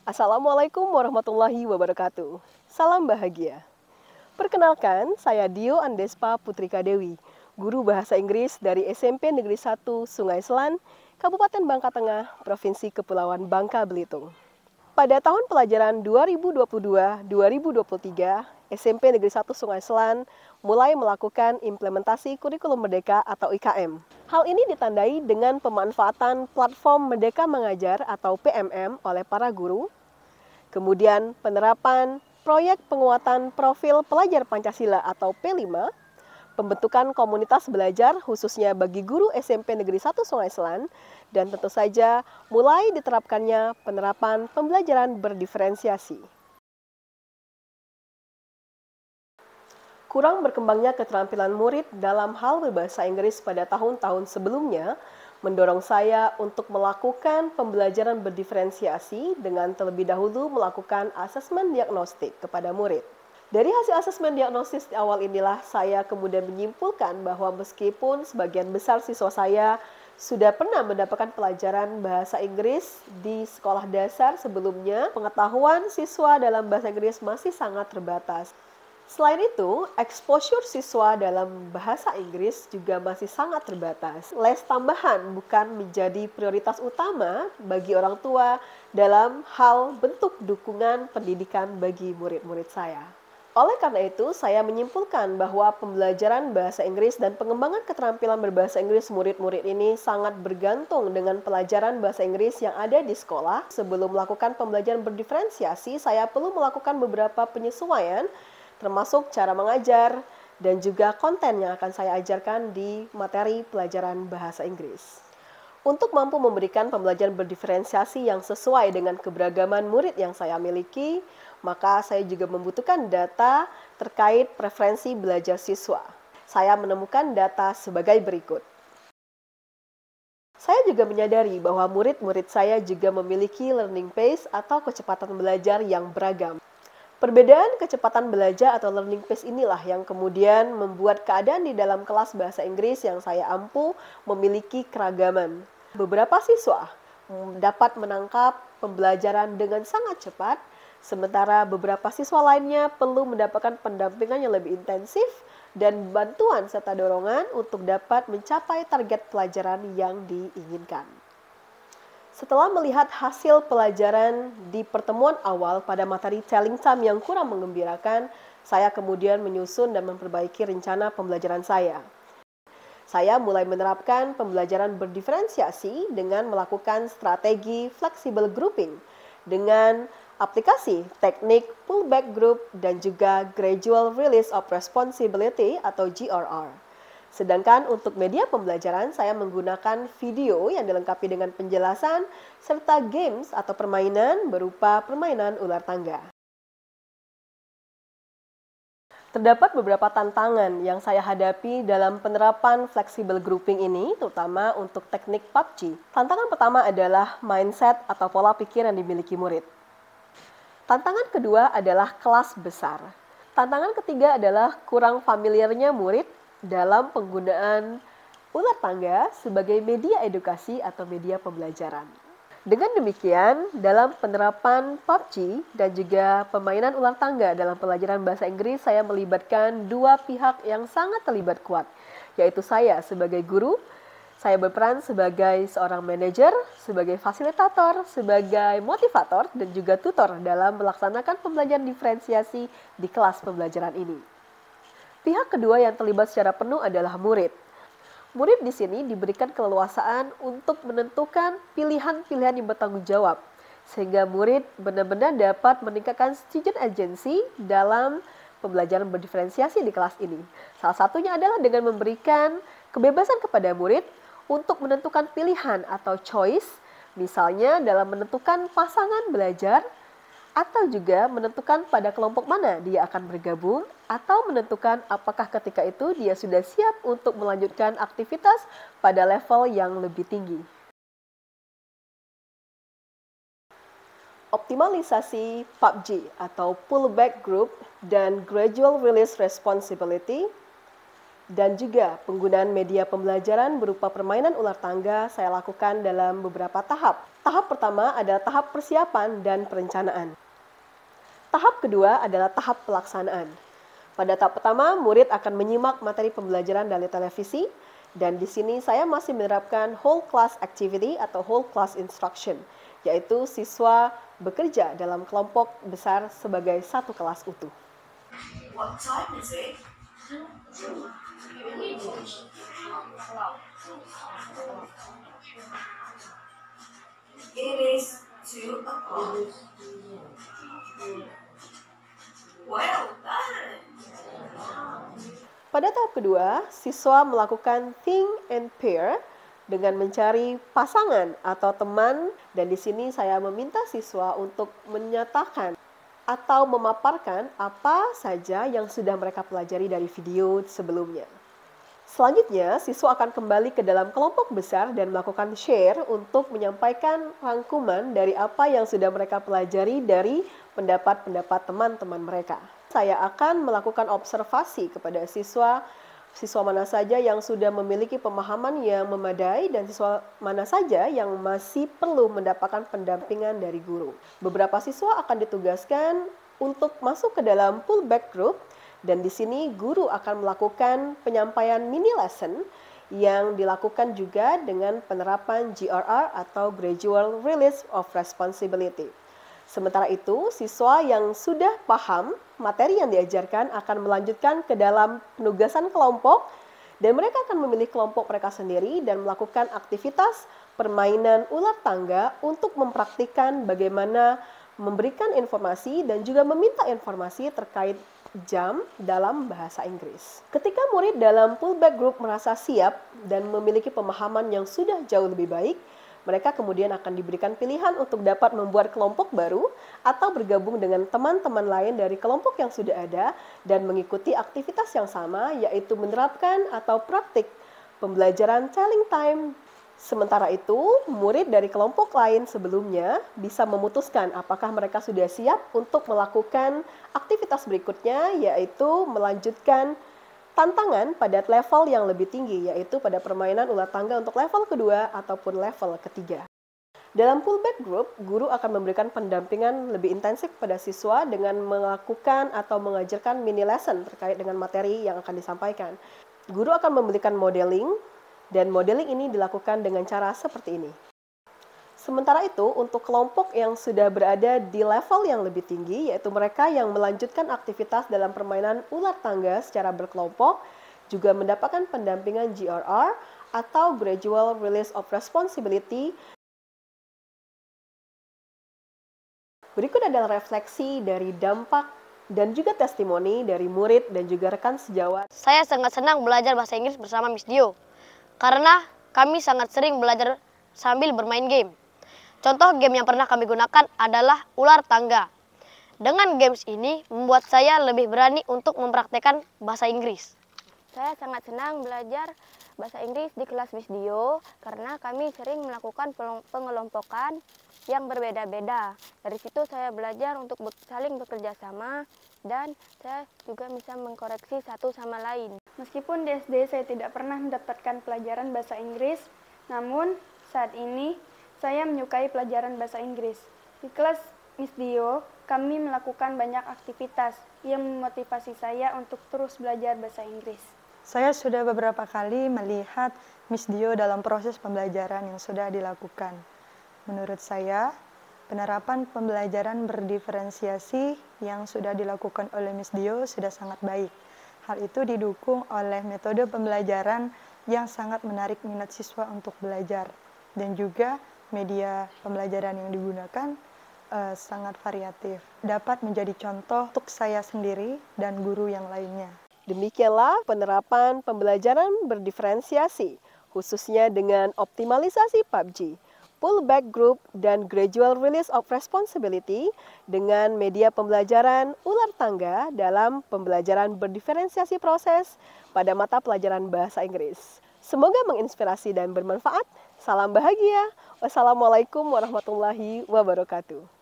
Assalamualaikum warahmatullahi wabarakatuh. Salam bahagia. Perkenalkan, saya Dio Andespa Putrika Dewi, guru bahasa Inggris dari SMP Negeri 1 Sungai Selan, Kabupaten Bangka Tengah, Provinsi Kepulauan Bangka Belitung. Pada tahun pelajaran 2022-2023, SMP Negeri 1 Sungai Selan mulai melakukan implementasi kurikulum Merdeka atau IKM. Hal ini ditandai dengan pemanfaatan platform Merdeka Mengajar atau PMM oleh para guru, kemudian penerapan proyek penguatan profil pelajar Pancasila atau P5, pembentukan komunitas belajar khususnya bagi guru SMP Negeri 1 Sungai Selan, dan tentu saja mulai diterapkannya penerapan pembelajaran berdiferensiasi. Kurang berkembangnya keterampilan murid dalam hal berbahasa Inggris pada tahun-tahun sebelumnya mendorong saya untuk melakukan pembelajaran berdiferensiasi dengan terlebih dahulu melakukan asesmen diagnostik kepada murid. Dari hasil asesmen diagnosis di awal inilah saya kemudian menyimpulkan bahwa meskipun sebagian besar siswa saya sudah pernah mendapatkan pelajaran bahasa Inggris di sekolah dasar sebelumnya, pengetahuan siswa dalam bahasa Inggris masih sangat terbatas. Selain itu, exposure siswa dalam bahasa Inggris juga masih sangat terbatas. Les tambahan bukan menjadi prioritas utama bagi orang tua dalam hal bentuk dukungan pendidikan bagi murid-murid saya. Oleh karena itu, saya menyimpulkan bahwa pembelajaran bahasa Inggris dan pengembangan keterampilan berbahasa Inggris murid-murid ini sangat bergantung dengan pelajaran bahasa Inggris yang ada di sekolah. Sebelum melakukan pembelajaran berdiferensiasi, saya perlu melakukan beberapa penyesuaian, termasuk cara mengajar dan juga konten yang akan saya ajarkan di materi pelajaran bahasa Inggris. Untuk mampu memberikan pembelajaran berdiferensiasi yang sesuai dengan keberagaman murid yang saya miliki, maka saya juga membutuhkan data terkait preferensi belajar siswa. Saya menemukan data sebagai berikut. Saya juga menyadari bahwa murid-murid saya juga memiliki learning pace atau kecepatan belajar yang beragam. Perbedaan kecepatan belajar atau learning pace inilah yang kemudian membuat keadaan di dalam kelas bahasa Inggris yang saya ampu memiliki keragaman. Beberapa siswa dapat menangkap pembelajaran dengan sangat cepat, sementara beberapa siswa lainnya perlu mendapatkan pendampingan yang lebih intensif dan bantuan serta dorongan untuk dapat mencapai target pelajaran yang diinginkan. Setelah melihat hasil pelajaran di pertemuan awal pada materi telling time yang kurang menggembirakan, saya kemudian menyusun dan memperbaiki rencana pembelajaran saya. Saya mulai menerapkan pembelajaran berdiferensiasi dengan melakukan strategi flexible grouping dengan aplikasi teknik pullback group dan juga gradual release of responsibility atau GRR. Sedangkan untuk media pembelajaran, saya menggunakan video yang dilengkapi dengan penjelasan serta games atau permainan berupa permainan ular tangga. Terdapat beberapa tantangan yang saya hadapi dalam penerapan flexible grouping ini, terutama untuk teknik PUBG. Tantangan pertama adalah mindset atau pola pikir yang dimiliki murid. Tantangan kedua adalah kelas besar. Tantangan ketiga adalah kurang familiarnya murid dalam penggunaan ular tangga sebagai media edukasi atau media pembelajaran. Dengan demikian, dalam penerapan PUBG dan juga permainan ular tangga dalam pelajaran bahasa Inggris, saya melibatkan dua pihak yang sangat terlibat kuat, yaitu saya sebagai guru, saya berperan sebagai seorang manajer, sebagai fasilitator, sebagai motivator, dan juga tutor dalam melaksanakan pembelajaran diferensiasi di kelas pembelajaran ini. Pihak kedua yang terlibat secara penuh adalah murid. Murid di sini diberikan keleluasaan untuk menentukan pilihan-pilihan yang bertanggung jawab, sehingga murid benar-benar dapat meningkatkan student agency dalam pembelajaran berdiferensiasi di kelas ini. Salah satunya adalah dengan memberikan kebebasan kepada murid untuk menentukan pilihan atau choice, misalnya dalam menentukan pasangan belajar, atau juga menentukan pada kelompok mana dia akan bergabung, atau menentukan apakah ketika itu dia sudah siap untuk melanjutkan aktivitas pada level yang lebih tinggi. Optimalisasi PUBG atau pullback group dan gradual release responsibility dan juga penggunaan media pembelajaran berupa permainan ular tangga saya lakukan dalam beberapa tahap. Tahap pertama adalah tahap persiapan dan perencanaan. Tahap kedua adalah tahap pelaksanaan. Pada tahap pertama, murid akan menyimak materi pembelajaran dari televisi, dan di sini saya masih menerapkan whole class activity atau whole class instruction, yaitu siswa bekerja dalam kelompok besar sebagai satu kelas utuh. What time is it? It is 2 o'clock. Well done. Pada tahap kedua, siswa melakukan think and pair dengan mencari pasangan atau teman, dan di sini saya meminta siswa untuk menyatakan atau memaparkan apa saja yang sudah mereka pelajari dari video sebelumnya. Selanjutnya, siswa akan kembali ke dalam kelompok besar dan melakukan share untuk menyampaikan rangkuman dari apa yang sudah mereka pelajari dari pendapat-pendapat teman-teman mereka. Saya akan melakukan observasi kepada siswa mana saja yang sudah memiliki pemahaman yang memadai dan siswa mana saja yang masih perlu mendapatkan pendampingan dari guru. Beberapa siswa akan ditugaskan untuk masuk ke dalam pullback group, dan di sini guru akan melakukan penyampaian mini lesson yang dilakukan juga dengan penerapan GRR atau Gradual Release of Responsibility. Sementara itu, siswa yang sudah paham materi yang diajarkan akan melanjutkan ke dalam penugasan kelompok, dan mereka akan memilih kelompok mereka sendiri dan melakukan aktivitas permainan ular tangga untuk mempraktikkan bagaimana memberikan informasi dan juga meminta informasi terkait jam dalam bahasa Inggris. Ketika murid dalam pullback group merasa siap dan memiliki pemahaman yang sudah jauh lebih baik, mereka kemudian akan diberikan pilihan untuk dapat membuat kelompok baru atau bergabung dengan teman-teman lain dari kelompok yang sudah ada dan mengikuti aktivitas yang sama, yaitu menerapkan atau praktik pembelajaran telling time. Sementara itu, murid dari kelompok lain sebelumnya bisa memutuskan apakah mereka sudah siap untuk melakukan aktivitas berikutnya, yaitu melanjutkan tantangan pada level yang lebih tinggi, yaitu pada permainan ular tangga untuk level kedua ataupun level ketiga. Dalam pullback group, guru akan memberikan pendampingan lebih intensif pada siswa dengan melakukan atau mengajarkan mini lesson terkait dengan materi yang akan disampaikan. Guru akan memberikan modeling, dan modeling ini dilakukan dengan cara seperti ini. Sementara itu, untuk kelompok yang sudah berada di level yang lebih tinggi, yaitu mereka yang melanjutkan aktivitas dalam permainan ular tangga secara berkelompok, juga mendapatkan pendampingan GRR atau Gradual Release of Responsibility. Berikut adalah refleksi dari dampak dan juga testimoni dari murid dan juga rekan sejawat. Saya sangat senang belajar bahasa Inggris bersama Miss Dio, karena kami sangat sering belajar sambil bermain game. Contoh game yang pernah kami gunakan adalah ular tangga. Dengan games ini membuat saya lebih berani untuk mempraktekkan bahasa Inggris. Saya sangat senang belajar bahasa Inggris di kelas Miss Dio karena kami sering melakukan pengelompokan yang berbeda-beda. Dari situ saya belajar untuk saling bekerja sama dan saya juga bisa mengkoreksi satu sama lain. Meskipun di SD saya tidak pernah mendapatkan pelajaran bahasa Inggris, namun saat ini saya menyukai pelajaran bahasa Inggris. Di kelas Miss Dio, kami melakukan banyak aktivitas yang memotivasi saya untuk terus belajar bahasa Inggris. Saya sudah beberapa kali melihat Miss Dio dalam proses pembelajaran yang sudah dilakukan. Menurut saya, penerapan pembelajaran berdiferensiasi yang sudah dilakukan oleh Miss Dio sudah sangat baik. Hal itu didukung oleh metode pembelajaran yang sangat menarik minat siswa untuk belajar, dan juga media pembelajaran yang digunakan sangat variatif. Dapat menjadi contoh untuk saya sendiri dan guru yang lainnya. Demikianlah penerapan pembelajaran berdiferensiasi, khususnya dengan optimalisasi PUBG, pullback group, dan gradual release of responsibility dengan media pembelajaran ular tangga dalam pembelajaran berdiferensiasi proses pada mata pelajaran bahasa Inggris. Semoga menginspirasi dan bermanfaat. Salam bahagia. Wassalamualaikum warahmatullahi wabarakatuh.